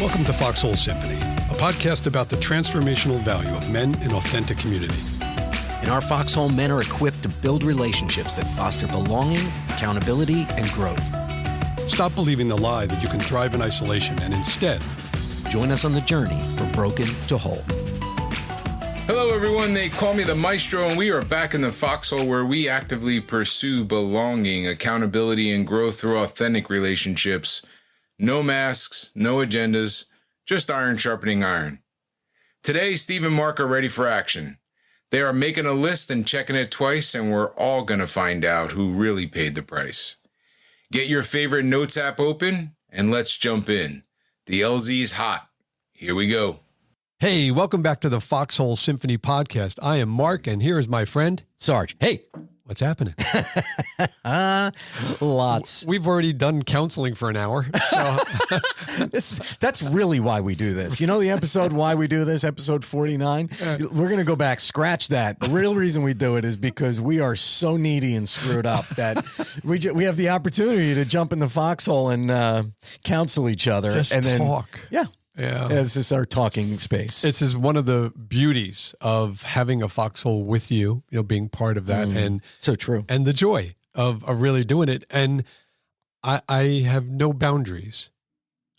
Welcome to Foxhole Symphony, a podcast about the transformational value of men in authentic community. In our Foxhole, men are equipped to build relationships that foster belonging, accountability, and growth. Stop believing the lie that you can thrive in isolation and instead join us on the journey from broken to whole. Hello everyone, they call me the Maestro, and we are back in the Foxhole where we actively pursue belonging, accountability, and growth through authentic relationships. No masks, no agendas, just iron sharpening iron. Today, Steve and Mark are ready for action. They are making a list and checking it twice, and we're all going to find out who really paid the price. Get your favorite notes app open, and let's jump in. The LZ's hot. Here we go. Hey, welcome back to the Foxhole Symphony podcast. I am Mark, and here is my friend, Sarge. Hey. What's happening? Lots. We've already done counseling for an hour. So That's really why we do this. You know the episode why we do this, episode 49? We're going to go back, scratch that. The real reason we do it is because we are so needy and screwed up that we have the opportunity to jump in the foxhole and counsel each other. Just and talk. Yeah. Yeah. It's just our talking space. This is one of the beauties of having a foxhole with you, being part of that, and so true. And the joy of really doing it. And I have no boundaries.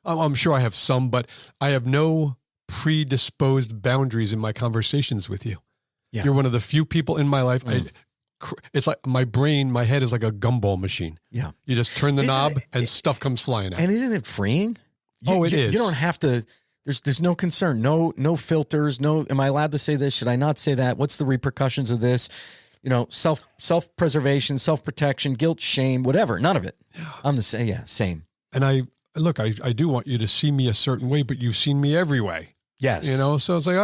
I'm sure I have some, but I have no predisposed boundaries in my conversations with you. Yeah. You're one of the few people in my life. It's like my head is like a gumball machine. Yeah. You just turn the knob and stuff comes flying out. And isn't it freeing? It is. You don't have to. There's no concern, no filters, no. Am I allowed to say this? Should I not say that? What's the repercussions of this? Self-preservation, self-protection, guilt, shame, whatever. None of it. Yeah. I'm the same. Yeah, same. And I do want you to see me a certain way, but you've seen me every way. Yes. So it's like,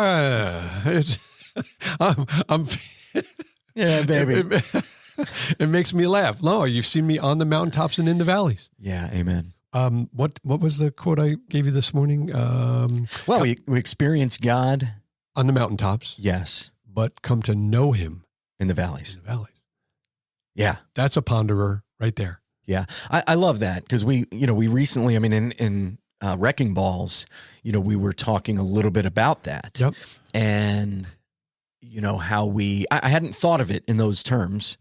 I'm yeah, baby. It makes me laugh. No, you've seen me on the mountaintops and in the valleys. Yeah, amen. What was the quote I gave you this morning? We experience God on the mountaintops. Yes. But come to know him in the valleys. Yeah. That's a ponderer right there. Yeah. I love that because we recently, in Wrecking Balls, we were talking a little bit about that. Yep. And, how I hadn't thought of it in those terms,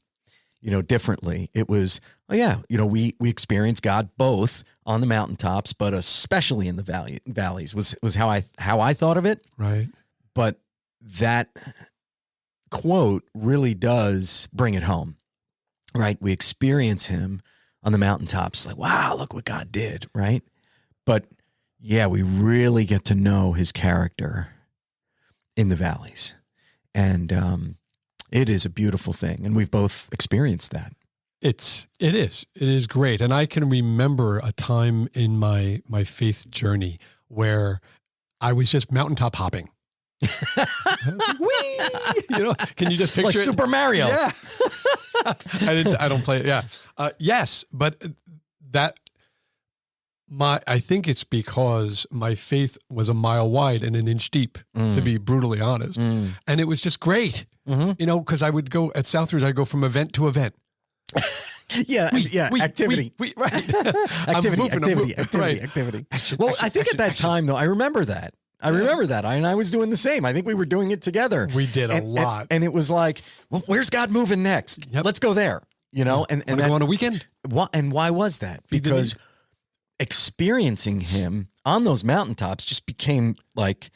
differently. It was, we experience God both on the mountaintops, but especially in the valleys was how I thought of it. Right. But that quote really does bring it home, right? We experience him on the mountaintops, like, wow, look what God did, right? But yeah, we really get to know his character in the valleys. And it is a beautiful thing. And we've both experienced that. It is great. And I can remember a time in my faith journey where I was just mountaintop hopping. Whee! Can you just picture like it? Super Mario? Yeah. I don't play it. Yeah. Yes, but I think it's because my faith was a mile wide and an inch deep, to be brutally honest. And it was just great. Because I would go at Southridge, I'd go from event to event. Activity. Right. Activity. Well, I think at that time, though, I remember that. I was doing the same. I think we were doing it together. We did a lot. And it was like, well, where's God moving next? Yep. Let's go there, and go on a weekend. And why was that? Because experiencing him on those mountaintops just became like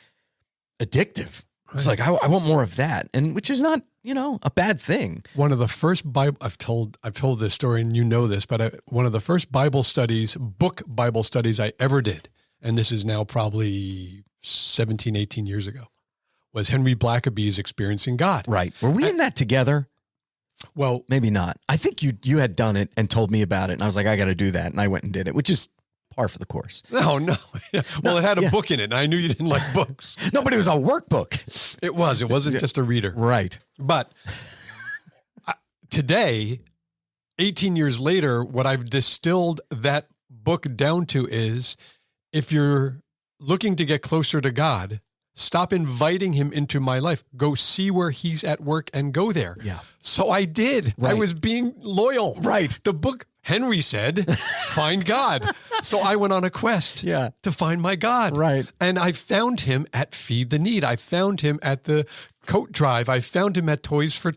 addictive. Right. It's like, I want more of that. And which is not, a bad thing. One of the first I've told this story and this, but one of the first Bible studies I ever did, and this is now probably 17, 18 years ago, was Henry Blackaby's Experiencing God. Right. Were we in that together? Well, maybe not. I think you had done it and told me about it, and I was like, I got to do that. And I went and did it, which is par for the course. No. Well, it had a book in it, and I knew you didn't like books. No, but it was a workbook. It was. It wasn't just a reader. Right. But today, 18 years later, what I've distilled that book down to is, if you're looking to get closer to God, stop inviting him into my life. Go see where he's at work and go there. Yeah. So I did. Right. I was being loyal. Right. The book Henry said, find God. So I went on a quest to find my God. Right. And I found him at Feed the Need. I found him at the coat drive. I found him at Toys for,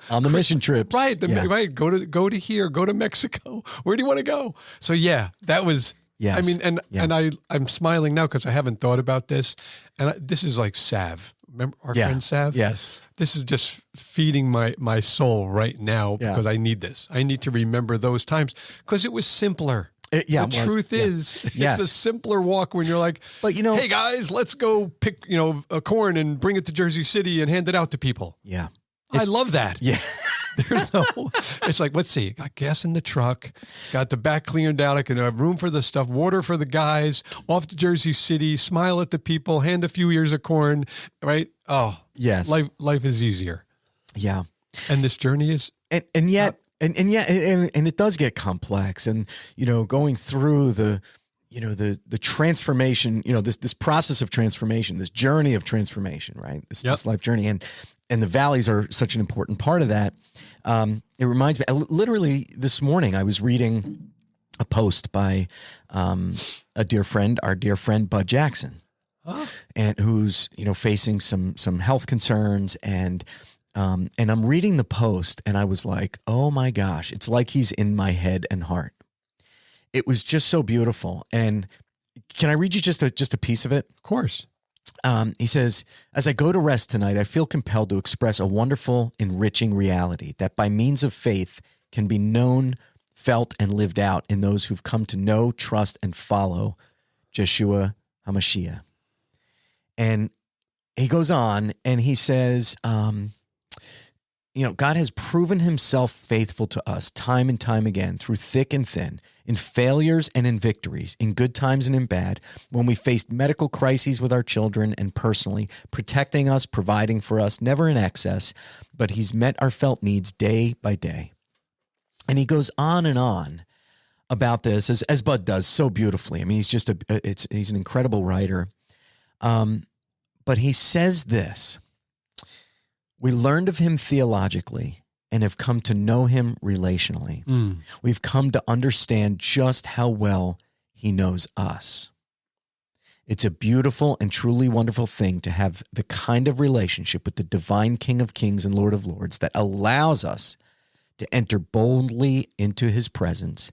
on the mission trips. Right. Right. Go to here, go to Mexico. Where do you want to go? So that was, yes. I mean, and I'm smiling now because I haven't thought about this. And this is like Sav. Remember our friend Sav? Yes. This is just feeding my soul right now because I need this. I need to remember those times because it was simpler. The truth is, it's a simpler walk when you're like, but hey guys, let's go pick, a corn and bring it to Jersey City and hand it out to people. Yeah. I love that. Yeah. It's like, let's see, got gas in the truck, got the back cleaned out. I can have room for the stuff, water for the guys, off to Jersey City, smile at the people, hand a few ears of corn, right? Oh, yes. Life is easier. Yeah. And this journey is. And yet it does get complex, and, going through the transformation, this process of transformation, this journey of transformation, right? This life journey. And the valleys are such an important part of that. It reminds me, literally this morning, I was reading a post by our dear friend Bud Jackson, and who's facing some health concerns, and I'm reading the post, and I was like, oh my gosh, it's like he's in my head and heart. It was just so beautiful. And can I read you just a piece of it? Of course. He says, as I go to rest tonight, I feel compelled to express a wonderful, enriching reality that by means of faith can be known, felt, and lived out in those who've come to know, trust, and follow Yeshua HaMashiach. And he goes on and he says, God has proven himself faithful to us time and time again through thick and thin, in failures and in victories, in good times and in bad, when we faced medical crises with our children and personally, protecting us, providing for us, never in excess, but he's met our felt needs day by day. And he goes on about this, as Bud does so beautifully. I mean, he's an incredible writer. But he says this: we learned of him theologically and have come to know him relationally. We've come to understand just how well he knows us. It's a beautiful and truly wonderful thing to have the kind of relationship with the divine King of Kings and Lord of Lords that allows us to enter boldly into his presence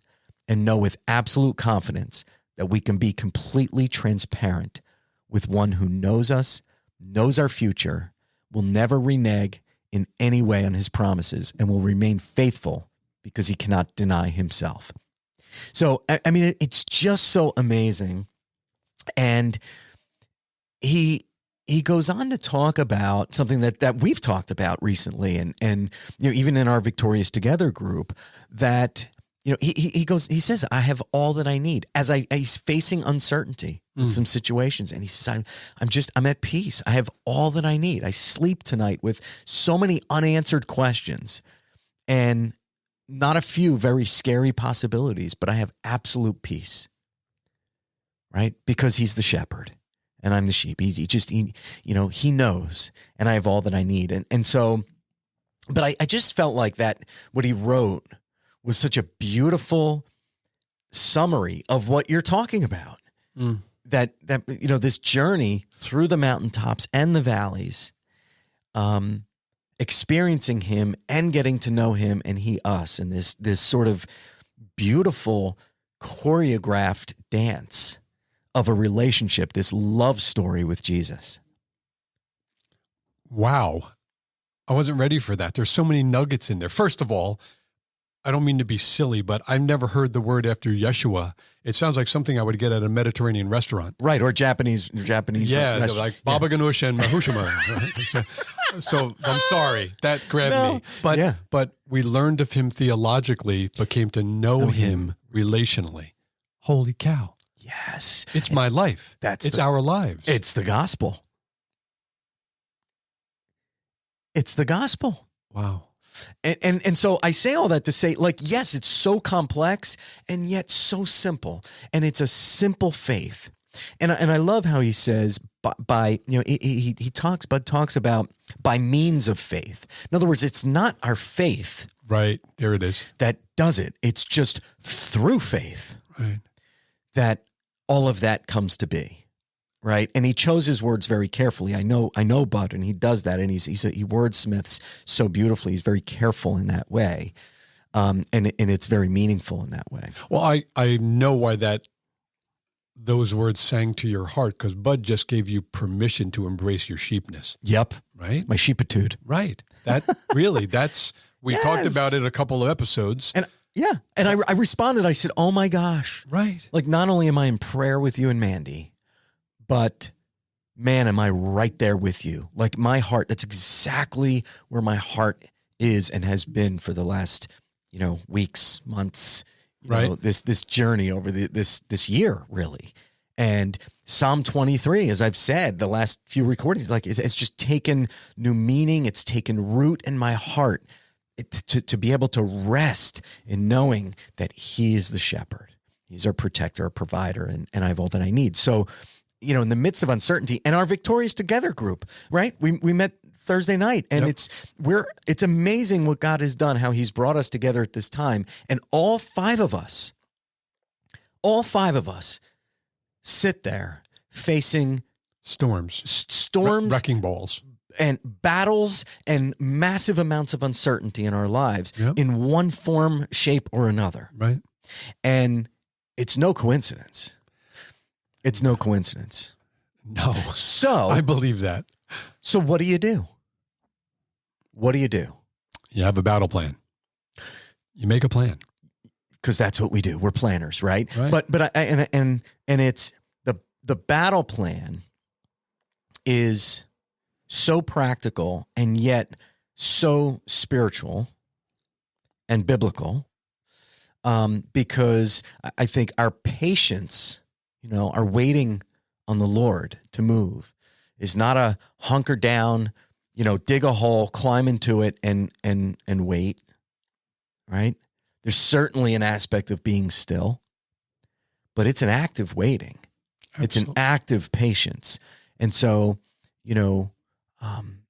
and know with absolute confidence that we can be completely transparent with one who knows us, knows our future, will never renege in any way on his promises, and will remain faithful because he cannot deny himself. So, I mean, it's just so amazing. And he goes on to talk about something that we've talked about recently, and even in our Victorious Together group, that he says, I have all that I need as he's facing uncertainty in some situations. And he says, I'm at peace. I have all that I need. I sleep tonight with so many unanswered questions and not a few very scary possibilities, but I have absolute peace, right? Because he's the shepherd and I'm the sheep. He knows, and I have all that I need. And so, but I just felt like that, what he wrote was such a beautiful summary of what you're talking about. That this journey through the mountaintops and the valleys, experiencing him and getting to know him and he us, and this sort of beautiful choreographed dance of a relationship, this love story with Jesus. Wow. I wasn't ready for that. There's so many nuggets in there. First of all, I don't mean to be silly, but I've never heard the word after Yeshua. It sounds like something I would get at a Mediterranean restaurant. Right, or Japanese. Yeah, like Baba Ganoush and Mahushima. Right? So I'm sorry. That grabbed me. But we learned of him theologically, but came to know him relationally. Holy cow. Yes. It's my life. It's our lives. It's the gospel. It's the gospel. Wow. And so I say all that to say, like, yes, it's so complex and yet so simple. And it's a simple faith. And I love how he says Bud talks about by means of faith. In other words, it's not our faith Right. There it is. that does it. It's just through faith Right. that all of that comes to be, right? And he chose his words very carefully. I know Bud, and he does that, and he wordsmiths so beautifully. He's very careful in that way, and it's very meaningful in that way. Well, I know why those words sang to your heart, because Bud just gave you permission to embrace your sheepness. Yep, Right. my sheepitude. Right. That really, we talked about it a couple of episodes. And yeah, and I responded. I said, "Oh my gosh!" Right. Like, not only am I in prayer with you and Mandy, but man, am I right there with you? Like, my heart. That's exactly where my heart is and has been for the last, weeks, months. Right. This journey over this year, really. And Psalm 23, as I've said, the last few recordings, like it's just taken new meaning. It's taken root in my heart to be able to rest in knowing that he is the shepherd. He's our protector, our provider, and I have all that I need. So, in the midst of uncertainty, and our Victorious Together group, right? We met Thursday night, and Yep. it's amazing what God has done, how he's brought us together at this time. And all five of us sit there facing Storms. storms Wrecking balls. and battles and massive amounts of uncertainty in our lives Yep. in one form, shape, or another. Right. And it's no coincidence. It's no coincidence. No. So, I believe that. so what do you do? What do you do? You have a battle plan. You make a plan. Because that's what we do. We're planners, right? Right. But it's the battle plan is so practical and yet so spiritual and biblical, because I think our patience, our waiting on the Lord to move is not a hunker down, dig a hole, climb into it and wait, right? There's certainly an aspect of being still, but it's an active waiting. It's an active patience. And so,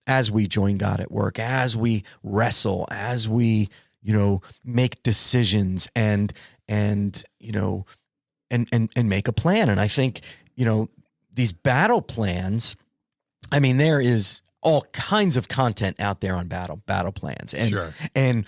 as we join God at work, as we wrestle, as we, make decisions and make a plan. And I think, these battle plans, there is all kinds of content out there on battle plans. And, Sure. and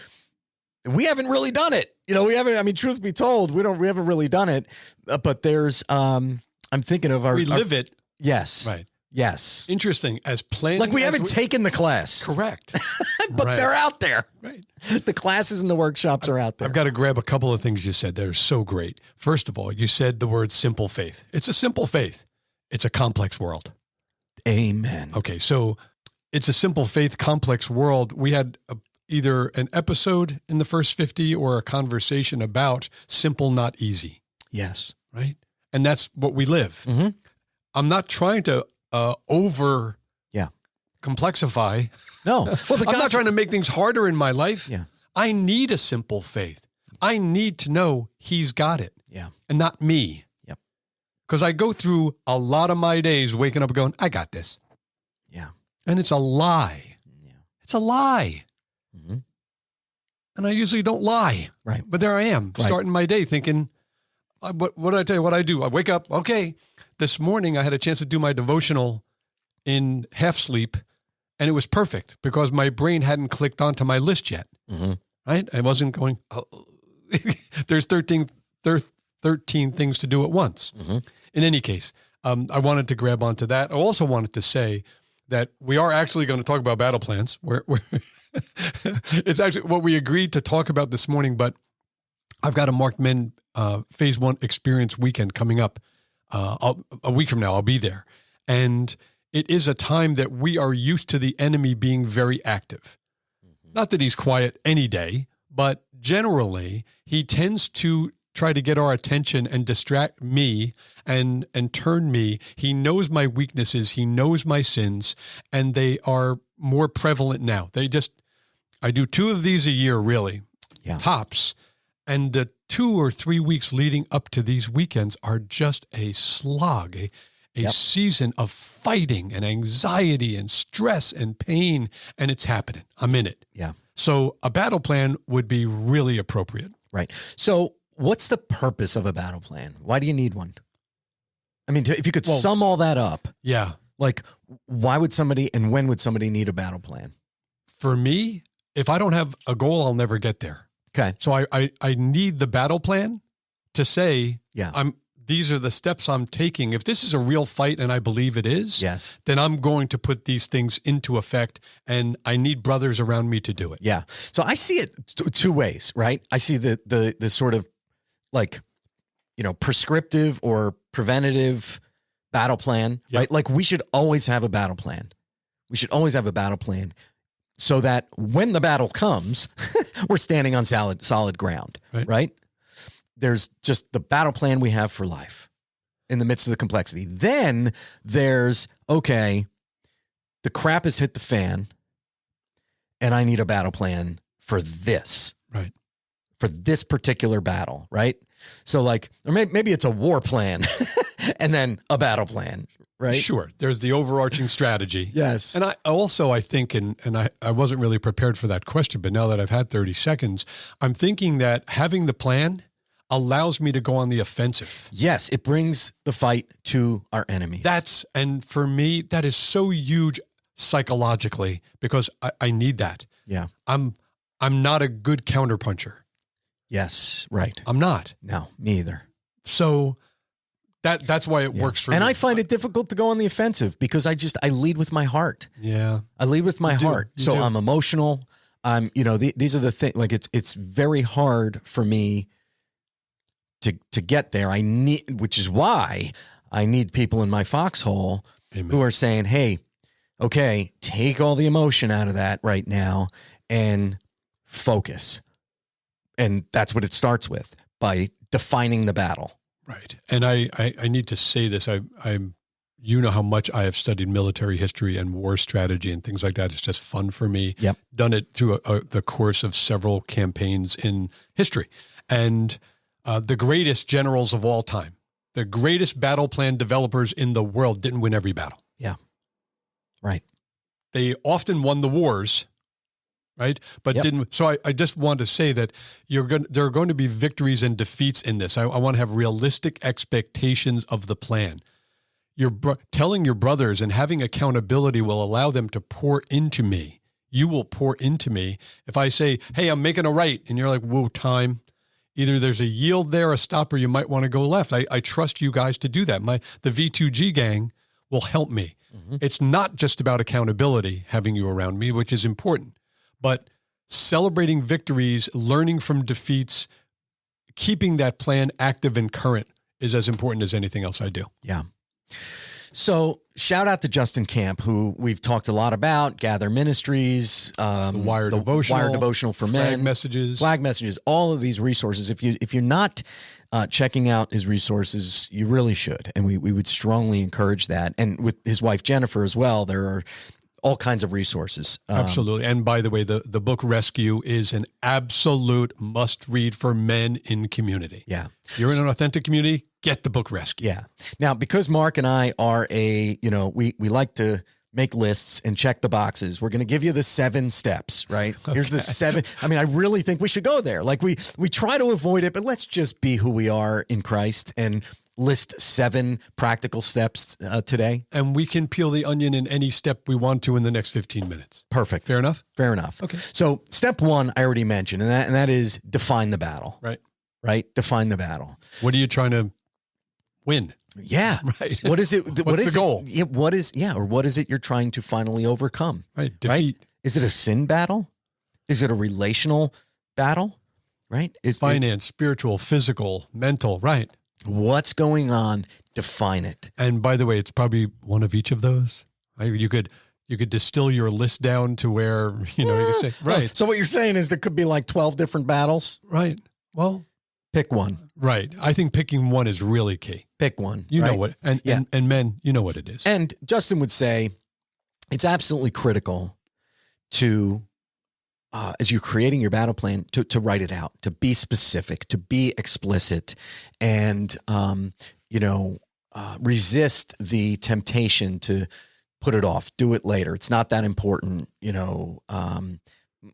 we haven't really done it. We haven't, truth be told, we haven't really done it, but there's, I'm thinking of We live it. Yes. Right. Yes. Interesting. As planning. Like we as haven't taken the class, Correct. but Right. they're out there. Right. The classes and the workshops are out there. I've got to grab a couple of things you said that are so great. First of all, you said the word simple faith. It's a simple faith. It's a complex world. Amen. Okay. So it's a simple faith, complex world. We had either an episode in the first 50 or a conversation about simple, not easy. Yes. Right. And that's what we live. Mm-hmm. I'm not trying to over Yeah. complexify. No. Well, the I'm not trying to make things harder in my life. Yeah. I need a simple faith. I need to know he's got it Yeah. and not me. Yep. Because I go through a lot of my days waking up going, I got this. Yeah. And it's a lie. Yeah. It's a lie. Mm-hmm. And I usually don't lie. Right. But there I am Right. starting my day thinking, what did I tell you what I do? I wake up. Okay. This morning I had a chance to do my devotional in half sleep, and it was perfect because my brain hadn't clicked onto my list yet. Mm-hmm. Right. I wasn't going, oh, there's 13 things to do at once. Mm-hmm. In any case, I wanted to grab onto that. I also wanted to say that we are actually going to talk about battle plans. It's actually what we agreed to talk about this morning, but I've got a Marked Men Phase 1 Experience weekend coming up. A week from now, I'll be there. And it is a time that we are used to the enemy being very active. Mm-hmm. Not that he's quiet any day, but generally he tends to try to get our attention and distract me and turn me. He knows my weaknesses. He knows my sins, and they are more prevalent now. I do 2 of these a year, really, tops. And the 2 or 3 weeks leading up to these weekends are just a slog, a season of fighting and anxiety and stress and pain, and it's happening. I'm in it. Yeah. So a battle plan would be really appropriate. Right. So what's the purpose of a battle plan? Why do you need one? I mean, if you could sum all that up, Yeah. like why would somebody and when would somebody need a battle plan? For me, if I don't have a goal, I'll never get there. Okay. So I need the battle plan to say, Yeah. these are the steps I'm taking. If this is a real fight, and I believe it is, Yes. then I'm going to put these things into effect, and I need brothers around me to do it. Yeah. So I see it two ways, right? I see the sort of like, prescriptive or preventative battle plan, Yep. right? Like we should always have a battle plan. We should always have a battle plan so that when the battle comes, we're standing on solid ground, right? There's just the battle plan we have for life in the midst of the complexity. Then there's, okay, the crap has hit the fan and I need a battle plan for this. Right. For this particular battle, right? So like, or maybe it's a war plan and then a battle plan, right? Sure. There's the overarching strategy. Yes. And I think, and I wasn't really prepared for that question, but now that I've had 30 seconds, I'm thinking that having the plan allows me to go on the offensive. Yes, it brings the fight to our enemy. And for me, that is so huge psychologically because I need that. Yeah. I'm not a good counterpuncher. Yes, right. I'm not. No, me either. So that's why it works for me. And I find it difficult to go on the offensive because I lead with my heart. Yeah. I lead with my heart. So I'm emotional. These are the things, like it's very hard for me to get there. Which is why I need people in my foxhole who are saying, hey, okay, take all the emotion out of that right now and focus. And that's what it starts with, by defining the battle. Right. And I need to say this. You know how much I have studied military history and war strategy and things like that. It's just fun for me. Yep. Done it through the course of several campaigns in history. And the greatest generals of all time, the greatest battle plan developers in the world didn't win every battle. Yeah. Right. They often won the wars, right? But didn't. So I just want to say that there are going to be victories and defeats in this. I want to have realistic expectations of the plan. Telling your brothers and having accountability will allow them to pour into me. You will pour into me. If I say, hey, I'm making a right, and you're like, whoa, time. Either there's a yield there, a stop, or you might want to go left. I trust you guys to do that. The V2G gang will help me. Mm-hmm. It's not just about accountability, having you around me, which is important, but celebrating victories, learning from defeats, keeping that plan active and current is as important as anything else I do. Yeah. So shout out to Justin Camp, who we've talked a lot about, Gather Ministries, the Wire Devotional for Flag Men, Messages, all of these resources. If you're not checking out his resources, you really should. And we would strongly encourage that. And with his wife, Jennifer, as well, there are all kinds of resources. Absolutely. And by the way, the book Rescue is an absolute must read for men in community. Yeah. If you're in an authentic community, get the book Rescue. Yeah. Now, because Mark and I are we like to make lists and check the boxes. We're going to give you the 7 steps, right? Okay. Here's the 7. I mean, I really think we should go there. Like we try to avoid it, but let's just be who we are in Christ and list 7 practical steps today. And we can peel the onion in any step we want to in the next 15 minutes. Perfect. Fair enough? Fair enough. Okay. So step 1, I already mentioned, and that is define the battle. Right. Right? Define the battle. What are you trying to win? Yeah. Right. What is it? What's the goal? What is it you're trying to finally overcome? Right. Defeat. Right? Is it a sin battle? Is it a relational battle? Right? Finance, spiritual, physical, mental. Right. What's going on? Define it. And by the way, it's probably one of each of those. You could distill your list down to where, you can say, right. So what you're saying is there could be like 12 different battles? Right. Well, pick one. Right. I think picking one is really key. Pick one. You know what, and men, you know what it is. And Justin would say it's absolutely critical to, as you're creating your battle plan, to write it out, to be specific, to be explicit, and, resist the temptation to put it off, do it later. It's not that important,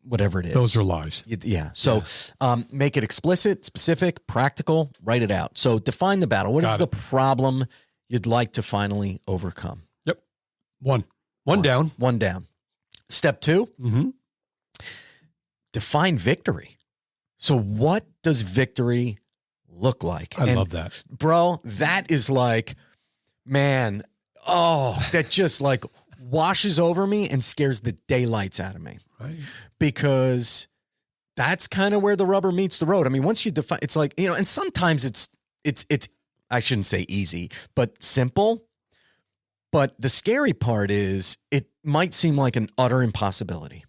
whatever it is. Those are lies. Yeah. So make it explicit, specific, practical, write it out. So define the battle. What is the problem you'd like to finally overcome? Yep. One down. One down. Step 2, define victory. So what does victory look like? I love that. Bro, that is like, man, that just like washes over me and scares the daylights out of me. Right. Because that's kind of where the rubber meets the road. I mean, once you define, it's like, and sometimes it's, I shouldn't say easy, but simple. But the scary part is it might seem like an utter impossibility.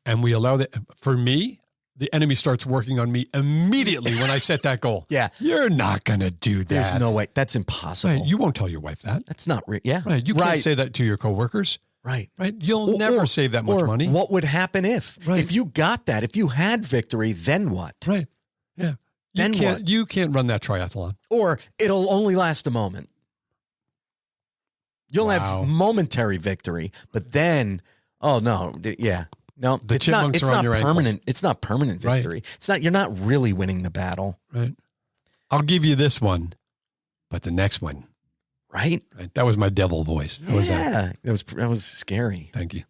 And we allow that. For me, the enemy starts working on me immediately when I set that goal. Yeah. You're not going to do that. There's no way. That's impossible. Right. You won't tell your wife that. That's not real. Yeah. Right. You can't say that to your coworkers. Right. Right. You'll never save that much money. What would happen if you got that, if you had victory, then what? Right. Yeah. You can't run that triathlon. Or it'll only last a moment. You'll have momentary victory, but then, no, it's not permanent. Ankles. It's not permanent victory. Right. It's not, you're not really winning the battle. Right. I'll give you this one, but the next one. Right. That was my devil voice. How was that? That was scary. Thank you.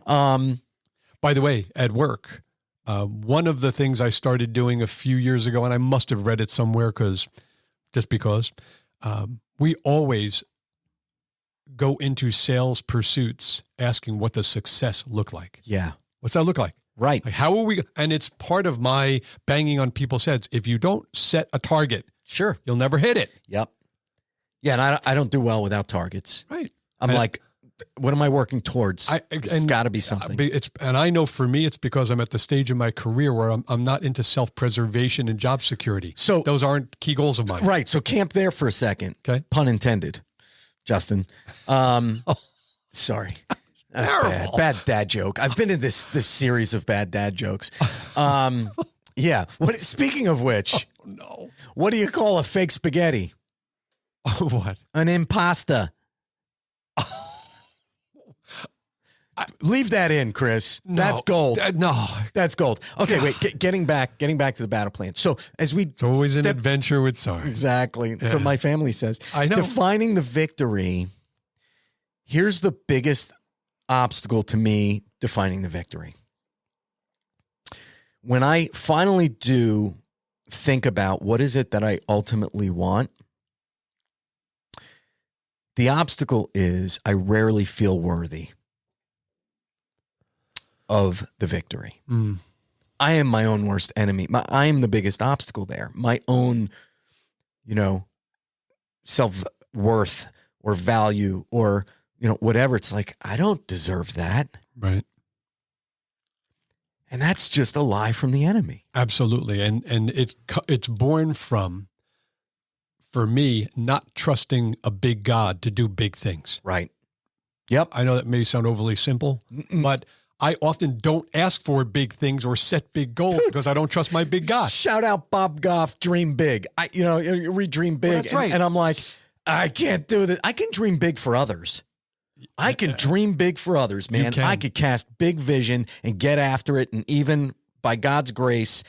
By the way, at work, one of the things I started doing a few years ago, and I must have read it somewhere because we always go into sales pursuits asking what does success look like? Yeah. What's that look like? Right. Like how are we? And it's part of my banging on people's heads. If you don't set a target, sure, you'll never hit it. Yep. Yeah. And I don't do well without targets. Right. I'm like, what am I working towards? It's got to be something. And I know for me, it's because I'm at the stage in my career where I'm not into self-preservation and job security. So those aren't key goals of mine. Right. So camp there for a second. Okay. Pun intended, Justin. Sorry. Terrible. Bad dad joke. I've been in this series of bad dad jokes. Yeah. Speaking of which, no. What do you call a fake spaghetti? What? An impasta. Leave that in, Chris. No, that's gold. No, that's gold. Okay, wait. Getting back to the battle plan. So it's always an adventure with Sarge. Exactly. Yeah. So my family says. I know. Defining the victory. Here's the biggest obstacle to me defining the victory. When I finally do think about what is it that I ultimately want, the obstacle is I rarely feel worthy of the victory. I am my own worst enemy. I am the biggest obstacle there. My own, self-worth or value or, whatever. It's like, I don't deserve that. Right. And that's just a lie from the enemy. Absolutely. And it's born from, for me, not trusting a big God to do big things. Right. Yep. I know that may sound overly simple, but I often don't ask for big things or set big goals because I don't trust my big God. Shout out Bob Goff, dream big. We dream big. Well, that's right. And I'm like, I can't do this. I can dream big for others. I can dream big for others, man. I could cast big vision and get after it. And even by God's grace,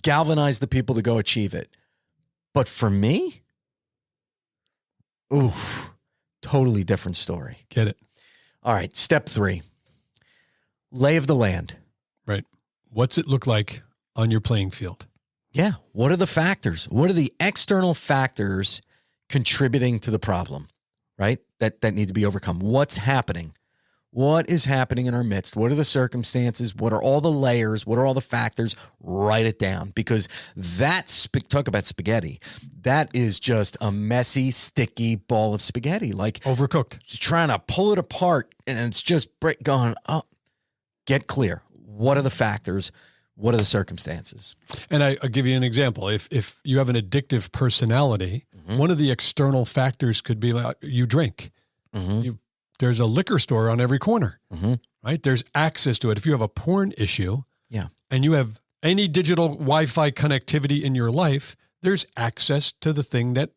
galvanize the people to go achieve it. But for me, totally different story. Get it. All right. Step 3. Lay of the land. Right. What's it look like on your playing field? Yeah. What are the factors? What are the external factors contributing to the problem, right? That need to be overcome. What's happening? What is happening in our midst? What are the circumstances? What are all the layers? What are all the factors? Write it down because talk about spaghetti. That is just a messy, sticky ball of spaghetti. Like overcooked. Trying to pull it apart and it's just going, get clear. What are the factors? What are the circumstances? And I'll give you an example. If you have an addictive personality, one of the external factors could be like you drink. There's a liquor store on every corner, right? There's access to it. If you have a porn issue and you have any digital Wi-Fi connectivity in your life, there's access to the thing that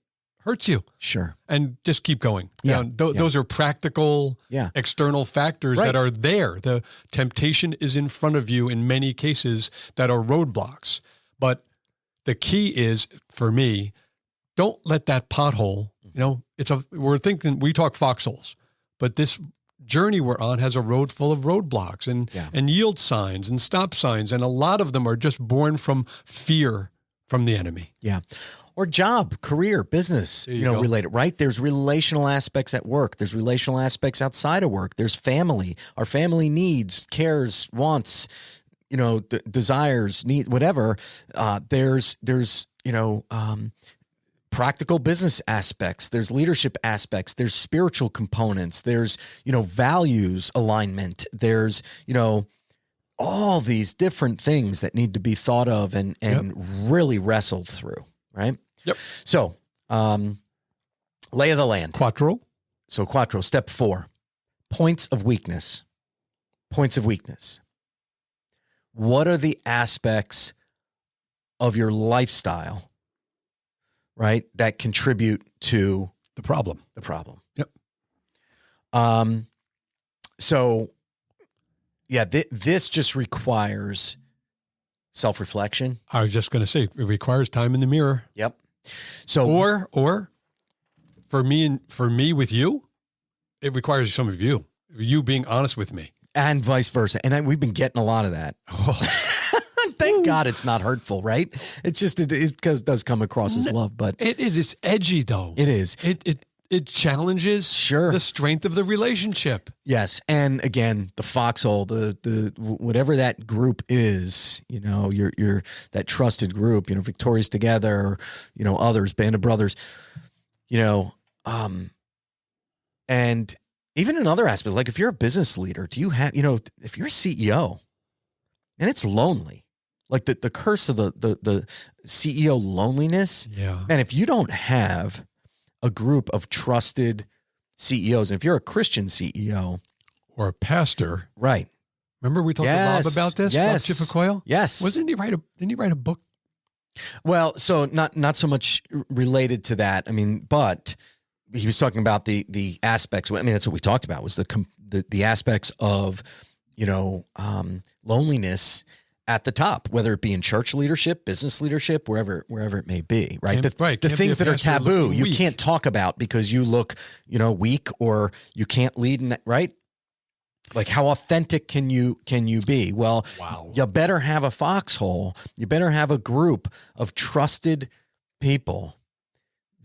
hurts you. Sure. And just keep going. Yeah. Now, those are practical external factors that are there. The temptation is in front of you in many cases that are roadblocks. But the key is, for me, don't let that pothole, we talk foxholes, but this journey we're on has a road full of roadblocks and yield signs and stop signs. And a lot of them are just born from fear from the enemy. Yeah. Or job, career, business, related, right? There's relational aspects at work. There's relational aspects outside of work. There's family, our family needs, cares, wants, desires, need, whatever. There's practical business aspects. There's leadership aspects. There's spiritual components. There's, values alignment. There's, all these different things that need to be thought of and really wrestled through. Right. Yep. So, lay of the land. Quattro. So quattro, step 4, points of weakness. Points of weakness. What are the aspects of your lifestyle, right, that contribute to the problem? Yep. So, this just requires self-reflection. I was just going to say, it requires time in the mirror. Yep. So, or for me with you, it requires some of you being honest with me, and vice versa. And we've been getting a lot of that. Oh. Thank God it's not hurtful, right? It's just it does come across as love, but it is. It's edgy though. It is. It challenges the strength of the relationship. Yes, and again, the foxhole, the whatever that group is, your that trusted group, Victorious Together, or, others, Band of Brothers, and even another aspect, like if you're a business leader, do you have, if you're a CEO, and it's lonely, like the curse of the CEO loneliness, and if you don't have a group of trusted CEOs, and if you're a Christian CEO or a pastor, right? Remember we talked to Rob about this? Yes, Rob Chificoyle? Yes. Didn't he write a book? Well, so not so much related to that. I mean, but he was talking about the aspects. I mean, that's what we talked about, was the aspects of loneliness at the top, whether it be in church leadership, business leadership, wherever it may be, right? The things that are taboo, you can't talk about because you look, weak, or you can't lead in that, right? Like, how authentic can you be? Well, you better have a foxhole. You better have a group of trusted people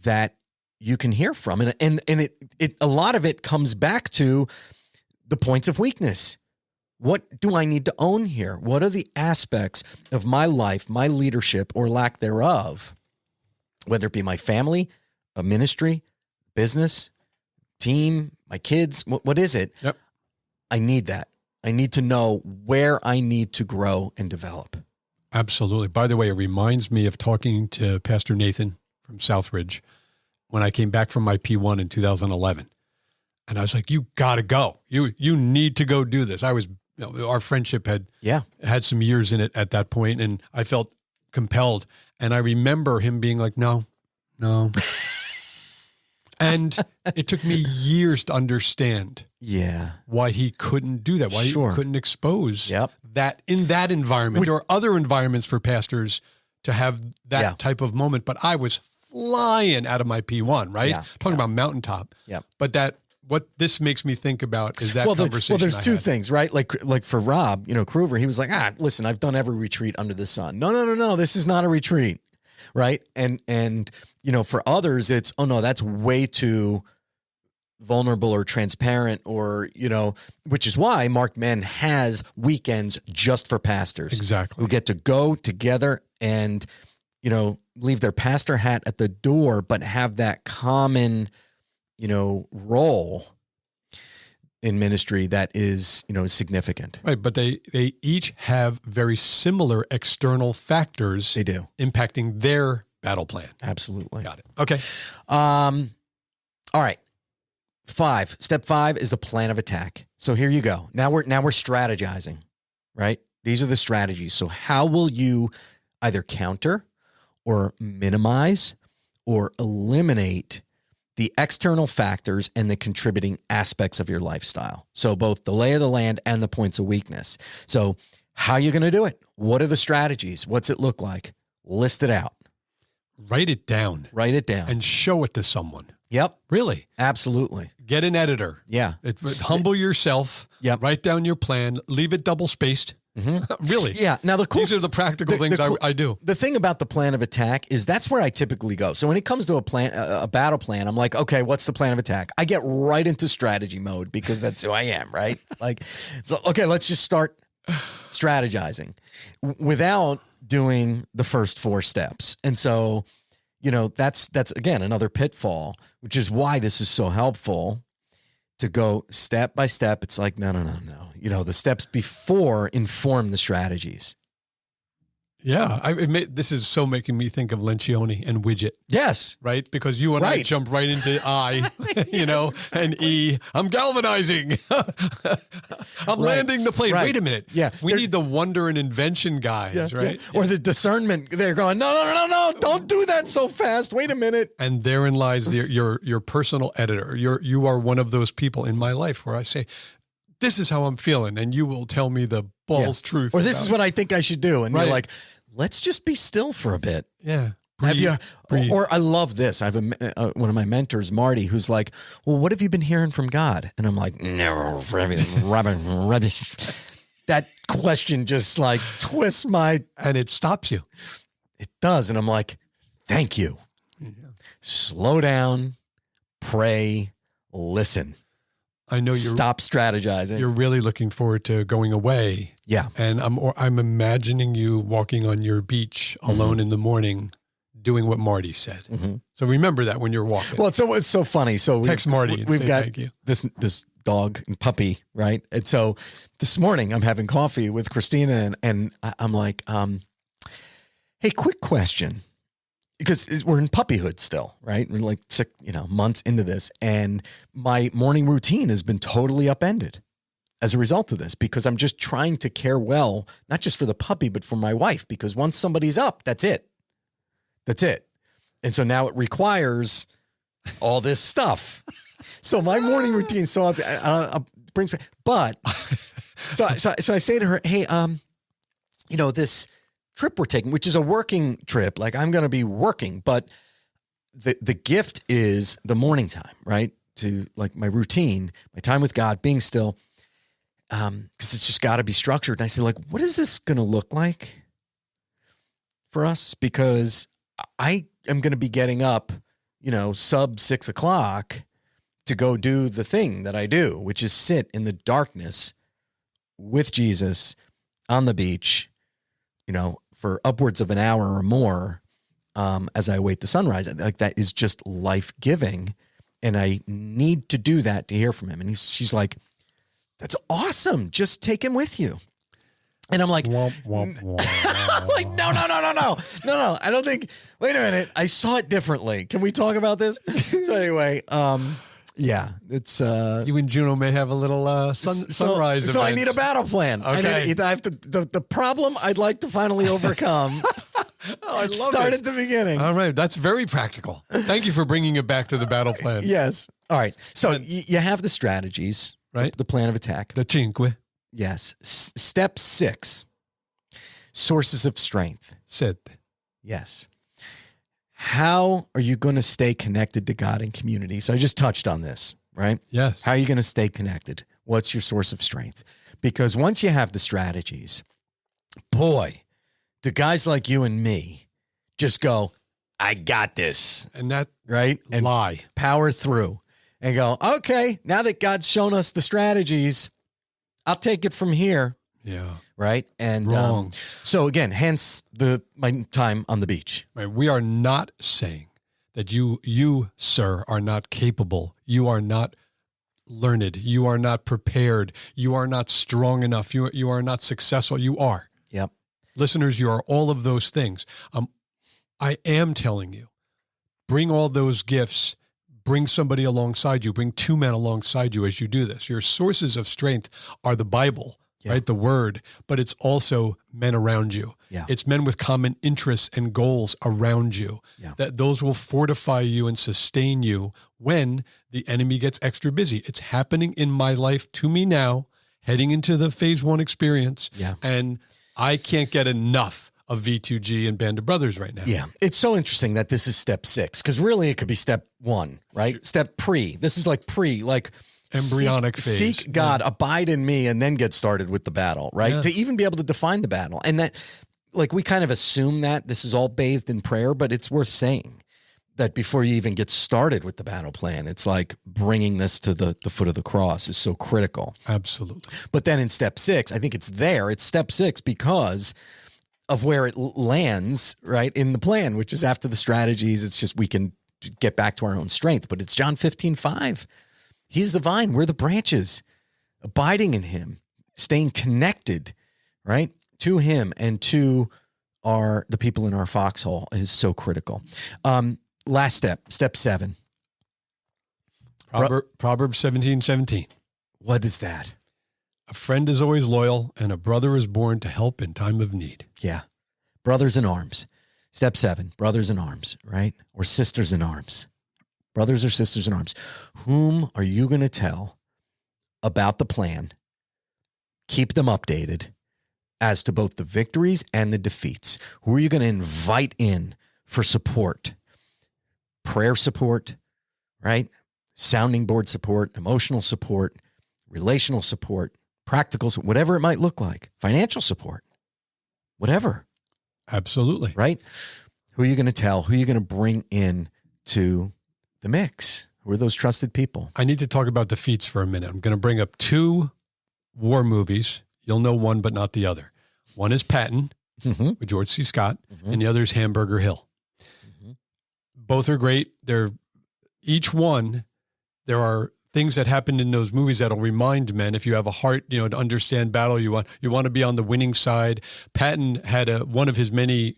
that you can hear from. And it a lot of it comes back to the points of weakness. What do I need to own here? What are the aspects of my life, my leadership, or lack thereof, whether it be my family, a ministry, business, team, my kids, what is it? Yep. I need that. I need to know where I need to grow and develop. Absolutely. By the way, it reminds me of talking to Pastor Nathan from Southridge when I came back from my P1 in 2011. And I was like, you got to go. You need to go do this. Our friendship had some years in it at that point, and I felt compelled. And I remember him being like, no. And it took me years to understand why he couldn't do that, why he couldn't expose that in that environment. There are other environments for pastors to have that type of moment, but I was flying out of my P1, right? Talking about mountaintop. But what this makes me think about is that conversation. There's two things, right? Like for Rob, Kruver, he was like, listen, I've done every retreat under the sun. No, this is not a retreat, right? And for others, it's, oh no, that's way too vulnerable or transparent, or which is why Mark Men has weekends just for pastors, exactly, who get to go together and leave their pastor hat at the door, but have that common role in ministry that is, significant. Right. But they each have very similar external factors. They do. Impacting their battle plan. Absolutely. Got it. Okay. All right. Step 5 is the plan of attack. So here you go. Now we're strategizing, right? These are the strategies. So how will you either counter or minimize or eliminate the external factors and the contributing aspects of your lifestyle. So both the lay of the land and the points of weakness. So how are you going to do it? What are the strategies? What's it look like? List it out. Write it down. Write it down. And show it to someone. Yep. Really? Absolutely. Get an editor. Yeah. Humble yourself. Yep. Write down your plan. Leave it double spaced. Really? Yeah. Now These are the practical things I do. The thing about the plan of attack is that's where I typically go. So when it comes to a battle plan, I'm like, okay, what's the plan of attack? I get right into strategy mode because that's who I am, right? Like, so, okay, let's just start strategizing without doing the first 4 steps. And so, that's again, another pitfall, which is why this is so helpful to go step by step. It's like, no. The steps before inform the strategies. Yeah. This is so making me think of Lencioni and Widget. Yes. Right? Because you and I jump right into I, and E. I'm galvanizing. I'm landing the plane. Right. Wait a minute. Yeah. We need the wonder and invention guys, right? Yeah. Or the discernment. They're going, no. Don't do that so fast. Wait a minute. And therein lies your personal editor. You are one of those people in my life where I say, this is how I'm feeling, and you will tell me the balls truth. Or this is what I think I should do. And Right. you're like, let's just be still for a bit. Yeah. Breathe. Or I love this. I have one of my mentors, Marty, who's like, well, what have you been hearing from God? And I'm like, no, rubbish. That question just like twists my... And it stops you. It does. And I'm like, thank you. Yeah. Slow down, pray, listen. I know Stop strategizing. You're really looking forward to going away. Yeah. And I'm imagining you walking on your beach alone in the morning doing what Marty said. Mm-hmm. So remember that when you're walking. Well, it's so funny. So text Marty. We've got thank you. this dog and puppy, right? And so this morning I'm having coffee with Christina and I'm like, hey, quick question. Because we're in puppyhood still, right? We're like 6, months into this. And my morning routine has been totally upended as a result of this because I'm just trying to care well, not just for the puppy, but for my wife. Because once somebody's up, that's it. That's it. And so now it requires all this stuff. So my morning routine brings me, but so I say to her, hey, this trip we're taking, which is a working trip, like I'm going to be working, but the gift is the morning time, right? To like my routine, my time with God, being still, because it's just got to be structured. And I say, like, what is this going to look like for us? Because I am going to be getting up, sub 6 o'clock to go do the thing that I do, which is sit in the darkness with Jesus on the beach, for upwards of an hour or more, as I await the sunrise. Like that is just life-giving. And I need to do that to hear from him. And she's like, that's awesome. Just take him with you. And I'm like, womp, womp, womp. I'm like, no. I don't think, wait a minute. I saw it differently. Can we talk about this? So anyway, yeah, it's you and Juno may have a little sunrise. So I event. need a battle plan. Okay. I have to the problem I'd like to finally overcome. I love Start it. at the beginning. All right, that's very practical. Thank you for bringing it back to the battle plan. Yes. All right. So you have the strategies, right? The plan of attack. The cinque. Yes. Step 6. Sources of strength. Sette. Yes. How are you going to stay connected to God and community? So I just touched on this, right? Yes. How are you going to stay connected? What's your source of strength? Because once you have the strategies, boy, the guys like you and me just go, I got this. And that right? And lie. Power through and go, okay, now that God's shown us the strategies, I'll take it from here. Yeah. Right. And wrong. So again, hence my time on the beach. Right. We are not saying that you, sir, are not capable. You are not learned. You are not prepared. You are not strong enough. You are not successful. You are. Yep. Listeners, you are all of those things. I am telling you, bring all those gifts, bring somebody alongside you, bring 2 men alongside you as you do this. Your sources of strength are the Bible, Yeah. right? The word, but it's also men around you. Yeah. It's men with common interests and goals around you. Yeah. That those will fortify you and sustain you when the enemy gets extra busy. It's happening in my life to me now, heading into the phase 1 experience. Yeah. And I can't get enough of V2G and Band of Brothers right now. Yeah. It's so interesting that this is step 6, because really it could be step 1, right? Sure. Step pre. This is like pre, like Embryonic phase. Seek God, abide in me, and then get started with the battle, right? Yeah. To even be able to define the battle. And that, like, we kind of assume that this is all bathed in prayer, but it's worth saying that before you even get started with the battle plan, it's like bringing this to the foot of the cross is so critical. Absolutely. But then in step 6, I think it's step 6 because of where it lands, right, in the plan, which is after the strategies. It's just we can get back to our own strength. But it's John 15:5. He's the vine, we're the branches, abiding in him, staying connected, right, to him and to the people in our foxhole is so critical. Last step 7. Proverbs 17:17. What is that? A friend is always loyal, and a brother is born to help in time of need. Yeah. Brothers in arms. Step 7, brothers in arms, right? Or sisters in arms. Brothers or sisters in arms. Whom are you going to tell about the plan? Keep them updated as to both the victories and the defeats. Who are you going to invite in for support? Prayer support, right? Sounding board support, emotional support, relational support, practical, whatever it might look like, financial support, whatever. Absolutely. Right? Who are you going to tell? Who are you going to bring in to the mix? Who are those trusted people? I need to talk about defeats for a minute. I'm going to bring up 2 war movies. You'll know one, but not the other. One is Patton with George C. Scott, and the other is Hamburger Hill. Both are great. Each one, there are things that happened in those movies that'll remind men, if you have a heart, to understand battle, you want to be on the winning side. Patton had one of his many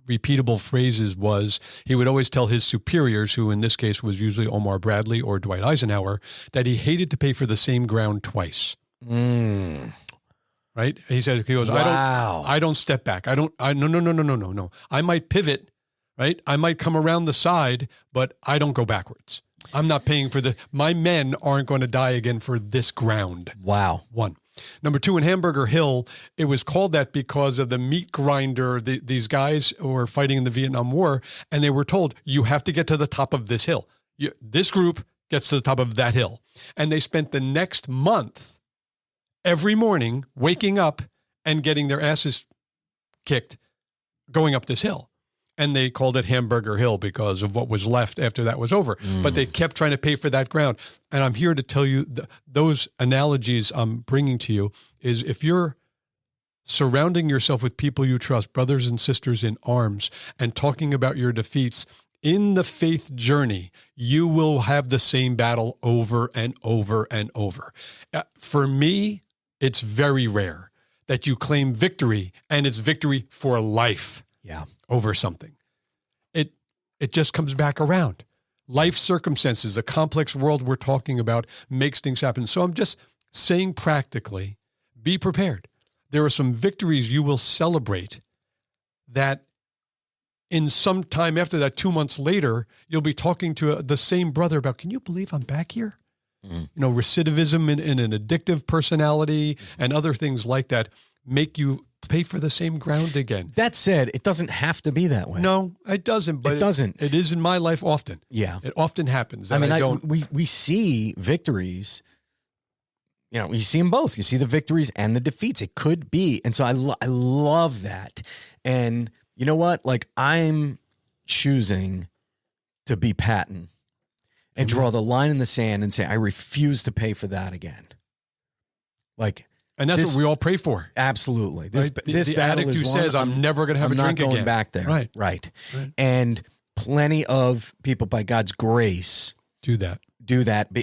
repeatable phrases was he would always tell his superiors, who in this case was usually Omar Bradley or Dwight Eisenhower, that he hated to pay for the same ground twice. Right? He goes, wow. I don't step back. No. I might pivot, right? I might come around the side, but I don't go backwards. I'm not paying for my men aren't going to die again for this ground. Wow. 1. Number 2, in Hamburger Hill, it was called that because of the meat grinder. These guys were fighting in the Vietnam War, and they were told, you have to get to the top of this hill. This group gets to the top of that hill. And they spent the next month, every morning, waking up and getting their asses kicked, going up this hill. And they called it Hamburger Hill because of what was left after that was over. But they kept trying to pay for that ground. And I'm here to tell you those analogies I'm bringing to you is if you're surrounding yourself with people you trust, brothers and sisters in arms, and talking about your defeats in the faith journey, you will have the same battle over and over and over. For me, it's very rare that you claim victory, and it's victory for life. Yeah. Over something. It just comes back around. Life circumstances, the complex world we're talking about makes things happen. So I'm just saying practically, be prepared. There are some victories you will celebrate that in some time after that, 2 months later, you'll be talking to the same brother about, can you believe I'm back here? Recidivism in an addictive personality and other things like that make you pay for the same ground again. That said, it doesn't have to be that way. No, it doesn't. But it doesn't. It is in my life often. Yeah. It often happens. I mean, we see victories. You see them both. You see the victories and the defeats. It could be. And so I love that. And you know what? Like, I'm choosing to be Patton and draw the line in the sand and say, I refuse to pay for that again. And that's what we all pray for. Absolutely. This battle addict is who says, I'm never going to have a drink again. I'm not going back there. Right. And plenty of people, by God's grace, do that.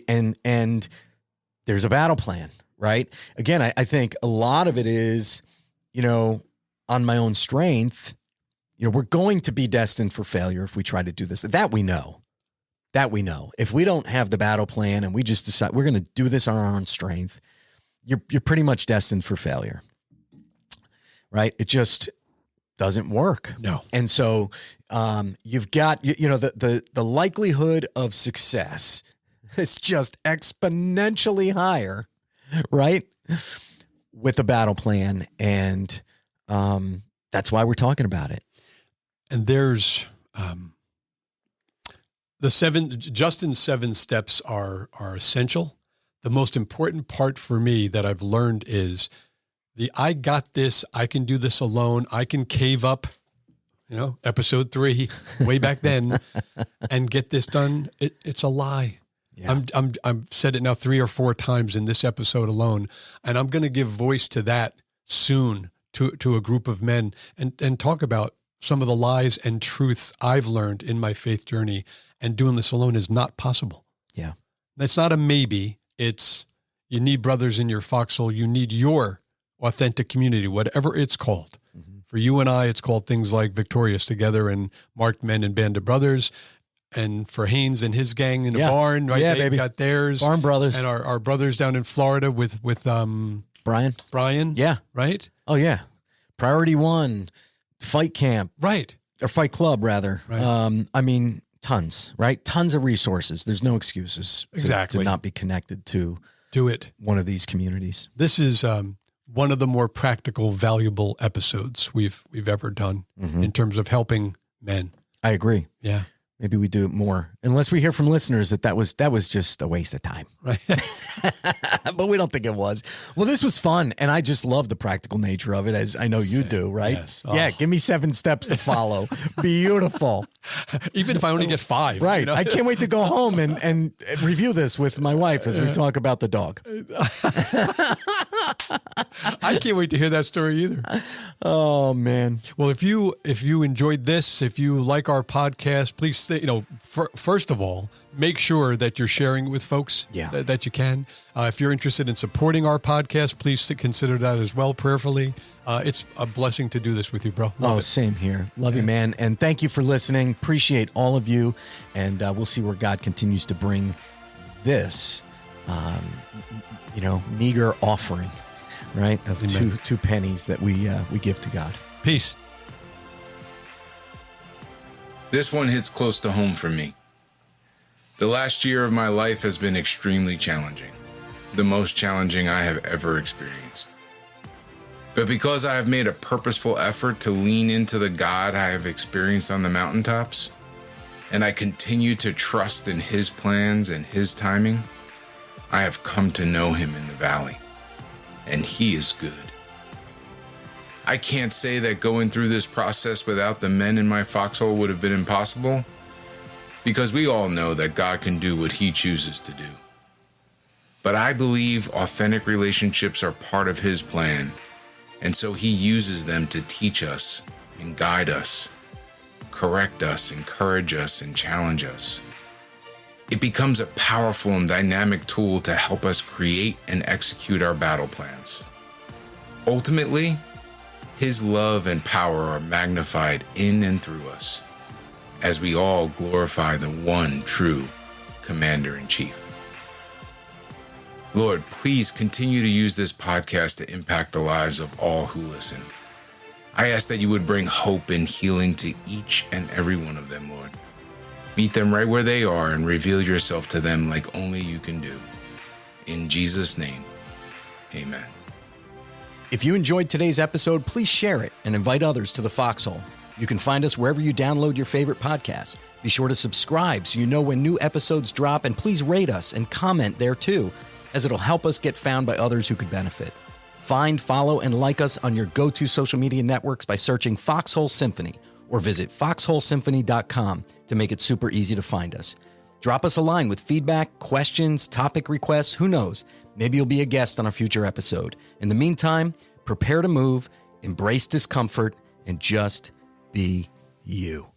And there's a battle plan, right? Again, I think a lot of it is, on my own strength, we're going to be destined for failure if we try to do this. That we know. If we don't have the battle plan and we just decide we're going to do this on our own strength, you're pretty much destined for failure, right? It just doesn't work. No. And so you've got, the likelihood of success is just exponentially higher, right? With a battle plan. And that's why we're talking about it. And there's Justin's 7 steps are essential. The most important part for me that I've learned is I got this, I can do this alone. I can cave up, episode 3 way back then and get this done. It's a lie. Yeah. I've said it now 3 or 4 times in this episode alone, and I'm going to give voice to that soon to a group of men and talk about some of the lies and truths I've learned in my faith journey. And doing this alone is not possible. Yeah. That's not a maybe. It's, you need brothers in your foxhole. You need your authentic community, whatever it's called. Mm-hmm. For you and I, it's called things like Victorious Together and Marked Men and Band of Brothers. And for Haynes and his gang in the barn, right? Yeah, They baby. got theirs. Barn Brothers. And our brothers down in Florida with Brian. Yeah. Right? Oh, yeah. Priority 1, Fight Camp. Right. Or Fight Club, rather. Right. Tons, right? Tons of resources. There's no excuses Exactly. to not be connected to it. One of these communities. This is one of the more practical, valuable episodes we've ever done in terms of helping men. I agree. Yeah. Maybe we do it more, unless we hear from listeners that was just a waste of time. Right. But we don't think it was. Well, this was fun, and I just love the practical nature of it, as I know you do, right? Yes. Oh. Yeah, give me 7 steps to follow. Beautiful. Even if I only get 5. Right. I can't wait to go home and review this with my wife as we talk about the dog. I can't wait to hear that story either. Oh, man. Well, if you enjoyed this, if you like our podcast, please, first of all, make sure that you're sharing it with folks that you can. If you're interested in supporting our podcast, please consider that as well prayerfully. It's a blessing to do this with you, bro. Love it. Same here. Love you, man. And thank you for listening. Appreciate all of you. And we'll see where God continues to bring this, meager offering, right, of two pennies that we give to God. Peace. This one hits close to home for me. The last year of my life has been extremely challenging, the most challenging I have ever experienced. But because I have made a purposeful effort to lean into the God I have experienced on the mountaintops, and I continue to trust in His plans and His timing, I have come to know Him in the valley, and He is good. I can't say that going through this process without the men in my foxhole would have been impossible, because we all know that God can do what He chooses to do. But I believe authentic relationships are part of His plan, and so He uses them to teach us and guide us, correct us, encourage us, and challenge us. It becomes a powerful and dynamic tool to help us create and execute our battle plans. Ultimately, His love and power are magnified in and through us, as we all glorify the one true Commander-in-Chief. Lord, please continue to use this podcast to impact the lives of all who listen. I ask that you would bring hope and healing to each and every one of them, Lord. Meet them right where they are and reveal yourself to them like only you can do. In Jesus' name, amen. If you enjoyed today's episode, please share it and invite others to the Foxhole. You can find us wherever you download your favorite podcast. Be sure to subscribe so you know when new episodes drop, and please rate us and comment there too, as it'll help us get found by others who could benefit. Find, follow, and like us on your go-to social media networks by searching Foxhole Symphony, or visit foxholesymphony.com to make it super easy to find us. Drop us a line with feedback, questions, topic requests, who knows? Maybe you'll be a guest on a future episode. In the meantime, prepare to move, embrace discomfort, and just be you.